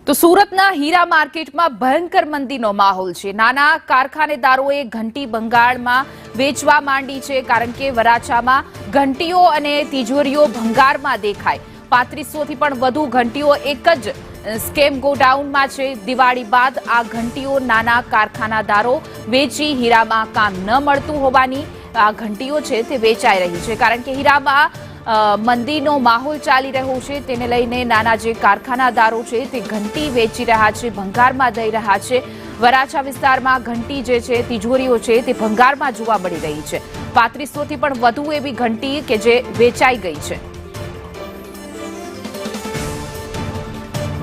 તો સુરતના હીરા માર્કેટમાં ભયંકર મંદીનો માહોલ છે। નાના કારખાનેદારોએ ઘંટી ભંગારમાં વેચવા માંડી છે, કારણ કે વરાછામાં ઘંટીઓ અને તિજોરીઓ ભંગારમાં દેખાય। 3500 થી પણ વધુ ઘંટીઓ એક જ સ્કેમ ગોડાઉનમાં છે। દિવાળી બાદ આ ઘંટીઓ નાના કારખાનાદારો વેચી હીરામાં કામ ન મળતું હોવાની આ ઘંટીઓ છે તે વેચાઈ રહી છે, કારણ કે હીરામાં મંદીનો માહોલ ચાલી રહ્યો છે। તેને લઈને નાના જે કારખાનાદારો છે તે ઘંટી વેચી રહ્યા છે, ભંગારમાં દઈ રહ્યા છે। વરાછા વિસ્તારમાં ઘંટી જે છે તિજોરીઓ છે તે ભંગારમાં જોવા મળી રહી છે। 3500 થી પણ વધુ એવી ઘંટી કે જે વેચાઈ ગઈ છે।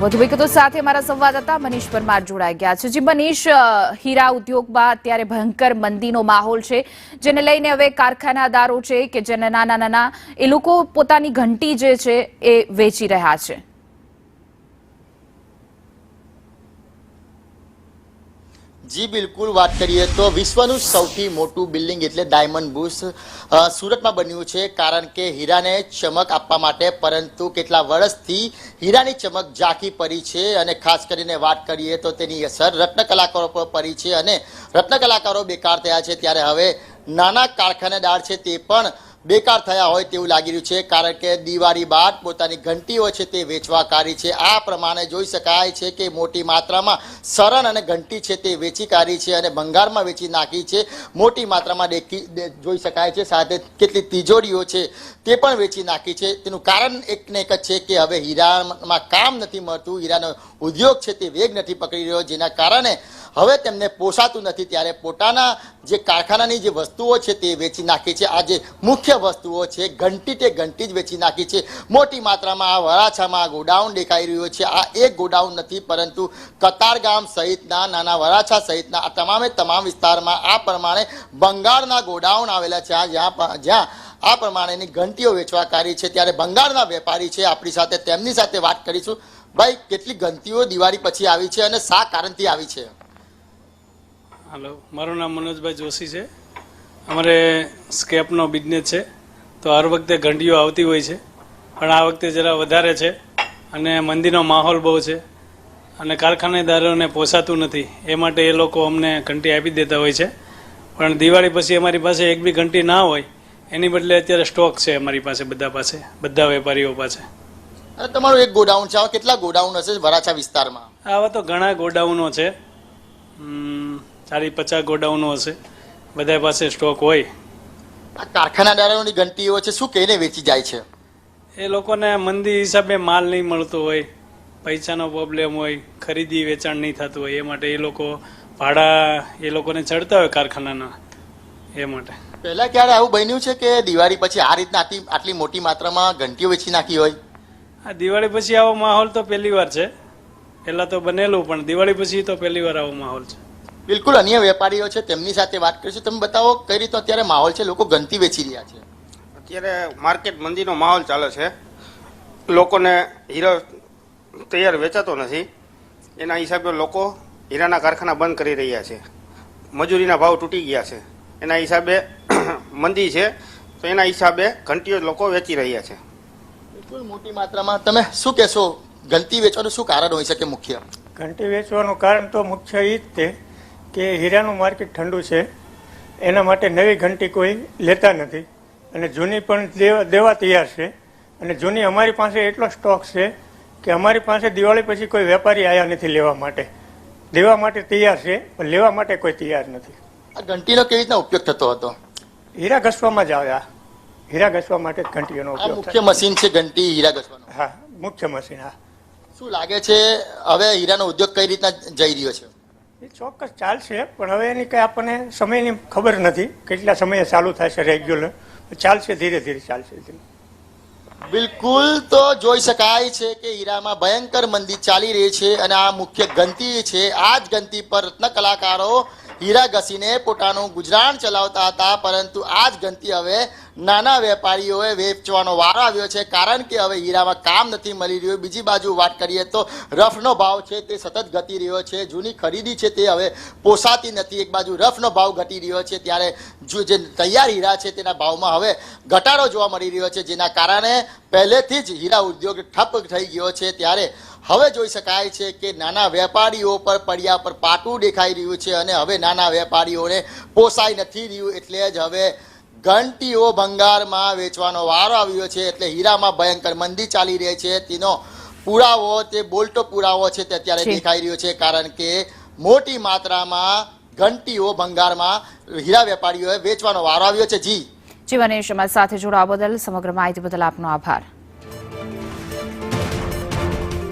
વધુ વિગતો સાથે અમારા સંવાદદાતા મનીષ પરમાર જોડાઈ ગયા છે। જી મનીષ, હીરા ઉદ્યોગમાં અત્યારે ભયંકર મંદીનો માહોલ છે, જેને લઈને હવે કારખાનાદારો છે કે જેને નાના એ લોકો પોતાની ઘંટી જે છે એ વેચી રહ્યા છે। जी बिल्कुल बात करिए तो विश्वનું સૌથી મોટું બિલ્ડિંગ એટલે ડાયમંડ બુર્સ સુરતમાં બન્યું છે, કારણ કે હીરાને ચમક આપવા માટે, પરંતુ કેટલા વર્ષથી હીરાની ચમક ઝાંખી પડી છે અને ખાસ કરીને વાત કરીએ તો તેની અસર રત્ન કલાકારો પર પડી છે અને રત્ન કલાકારો બેકાર થયા છે। ત્યારે હવે નાના કારખાનેદાર છે તે પણ બેકાર થયા હોય તેવું લાગી રહ્યું છે, કારણ કે દિવાળી બાદ પોતાની ઘંટીઓ છે તે વેચવા કાઢી છે। આ પ્રમાણે જોઈ શકાય છે કે મોટી માત્રામાં સરણ અને ઘંટી છે તે વેચી કાઢી છે અને ભંગારમાં વેચી નાખી છે। મોટી માત્રામાં જોઈ શકાય છે, સાથે કેટલી તિજોરીઓ છે તે પણ વેચી નાખી છે। તેનું કારણ એક ને એક જ છે કે હવે હીરામાં કામ નથી મળતું, હીરાનો ઉદ્યોગ છે તે વેગ નથી પકડી રહ્યો, જેના કારણે હવે તેમને પોસાતું નથી। ત્યારે પોતાના જે કારખાનાની જે વસ્તુઓ છે તે વેચી નાખી છે। આ જે મુખ્ય વસ્તુઓ છે ઘંટી, તે ઘંટી જ વેચી નાખી છે। મોટી માત્રામાં આ વરાછામાં ગોડાઉન દેખાઈ રહ્યો છે। આ એક ગોડાઉન નથી, પરંતુ કતારગામ સહિતના, નાના વરાછા સહિતના તમામે તમામ વિસ્તારમાં આ પ્રમાણે બંગાળના ગોડાઉન આવેલા છે, જ્યાં આ પ્રમાણેની ઘંટીઓ વેચવા કાઢી છે। ત્યારે બંગાળના વેપારી છે આપણી સાથે, તેમની સાથે વાત કરીશું। ભાઈ, કેટલી ઘંટીઓ દિવાળી પછી આવી છે અને શા કારણથી આવી છે? हेलो, मारू नाम मनोजभाई जोशी है। अमरे स्केपनो बिजनेस है, तो हर वखते घंटीओ आवती होय छे, पण आ वखते जरा वधारे छे अने मंदीनो माहोल बहु छे अने कारखानेदारोने पोसातुं नथी, ए माटे ए लोको अमने घंटी आपी देता होय छे। पण दिवाળી પછી અમારી પાસે એક બી ઘંટી ના હોય, એની બદલે અત્યારે સ્ટોક છે અમારી પાસે, બધા વેપારીઓ પાસે। અને તમારું એક ગોડાઉન છે, આવા કેટલા ગોડાઉન હશે વરાછા વિસ્તારમાં? આવા તો ઘણા ગોડાઉનો છે, 40-50 ગોડાઉનો હશે, બધા પાસે સ્ટોક હોય। આ કારખાનાદારોની ઘંટીઓ છે, શું કહીને વેચી જાય છે? એ લોકોને મંદી હિસાબે માલ નહીં મળતો હોય, પૈસાનો પ્રોબ્લેમ હોય, ખરીદી વેચાણ નહીં થતું હોય, એ માટે એ લોકો ભાડા એ લોકોને ચડતા હોય કારખાનાના, એ માટે। પહેલા ક્યારે આવું બન્યું છે કે દિવાળી પછી આ રીતના આટલી મોટી માત્રામાં ઘંટીઓ વેચી નાખી હોય? આ દિવાળી પછી આવો માહોલ તો પહેલી વાર છે, પહેલા તો બનેલું, પણ દિવાળી પછી તો પહેલી વાર આવો માહોલ છે। બિલકુલ, અન્ય વેપારીઓ છે તેમની સાથે વાત કરીશું। તમે બતાવો કઈ રીતનો અત્યારે માહોલ છે, લોકો ઘંટી વેચી રહ્યા છે? અત્યારે માર્કેટ મંદીનો માહોલ ચાલે છે, લોકોને હીરો તૈયાર વેચાતો નથી, એના હિસાબે લોકો હીરાના કારખાના બંધ કરી રહ્યા છે, મજૂરીના ભાવ તૂટી ગયા છે, એના હિસાબે મંદી છે, તો એના હિસાબે ઘંટીઓ લોકો વેચી રહ્યા છે। બિલકુલ, મોટી માત્રામાં તમે શું કહેશો, ઘંટી વેચવાનું શું કારણ હોઈ શકે મુખ્ય? ઘંટી વેચવાનું કારણ તો મુખ્ય એ જ છે કે હીરાનું માર્કેટ ઠંડુ છે, એના માટે નવી ઘંટી કોઈ લેતા નથી અને જૂની પણ દેવા તૈયાર છે। અને જૂની અમારી પાસે એટલો સ્ટોક છે કે અમારી પાસે દિવાળી પછી કોઈ વેપારી આવ્યા નથી લેવા માટે, દેવા માટે તૈયાર છે પણ લેવા માટે કોઈ તૈયાર નથી। આ ઘંટીનો કેવી રીતના ઉપયોગ થતો હતો? હીરા ઘસવામાં જ આવ્યા, હીરા ઘસવા માટે જ ઘંટીઓનો ઉપયોગ મુખ્ય મશીન છે ઘંટી હીરા ઘસવાનું? હા, મુખ્ય મશીન। હા, શું લાગે છે હવે હીરાનો ઉદ્યોગ કઈ રીતના જઈ રહ્યો છે? એ ચોક્કસ ચાલશે, પણ હવે એની કંઈ આપણને સમયની ખબર નથી, કેટલા સમયે ચાલુ થશે, રેગ્યુલર ચાલશે, ધીરે ધીરે ચાલશે। બિલકુલ, તો જોઈ શકાય છે કે હીરામાં ભયંકર મંદી ચાલી રહી છે અને આ મુખ્ય ઘંટી છે। આ જ ઘંટી પર રત્ન કલાકારો હીરા ઘસીને પોતાનું ગુજરાન ચલાવતા હતા, પરંતુ આ જ ઘંટી હવે નાના વેપારીઓએ વેચવાનો વારો આવ્યો છે, કારણ કે હવે હીરામાં કામ નથી મળી રહ્યું. બીજી બાજુ વાત કરીએ તો રફનો ભાવ છે તે સતત ઘટી રહ્યો છે. જૂની ખરીદી છે તે હવે પોસાતી નથી. એક બાજુ રફનો ભાવ ઘટી રહ્યો છે, ત્યારે જે તૈયાર હીરા છે તેના ભાવમાં હવે ઘટાડો જોવા મળી રહ્યો છે, જેના કારણે પહેલેથી જ હીરા ઉદ્યોગ ઠપ થઈ ગયો છે. ત્યારે હવે જોઈ શકાય છે કે નાના વેપારીઓ પર પડ્યા પર પાટું દેખાઈ રહ્યું છે અને હવે નાના વેપારીઓને પોસાઈ નથી રહ્યું. એટલે જ હવે ઘંટીઓ ભંગારમાં વેચવાનો વારો આવ્યો છે. એટલે હીરામાં ભયંકર મંદી ચાલી રહી છે તેનો પુરાવો, તે બોલતો પુરાવો છે તે અત્યારે દેખાઈ રહ્યો છે, કારણ કે મોટી માત્રામાં ઘંટીઓ ભંગારમાં હીરા વેપારીઓએ વેચવાનો વારો આવ્યો છે. જી મનીષ, અમારી સાથે જોડાવા બદલ, સમગ્ર માહિતી બદલ આપનો આભાર.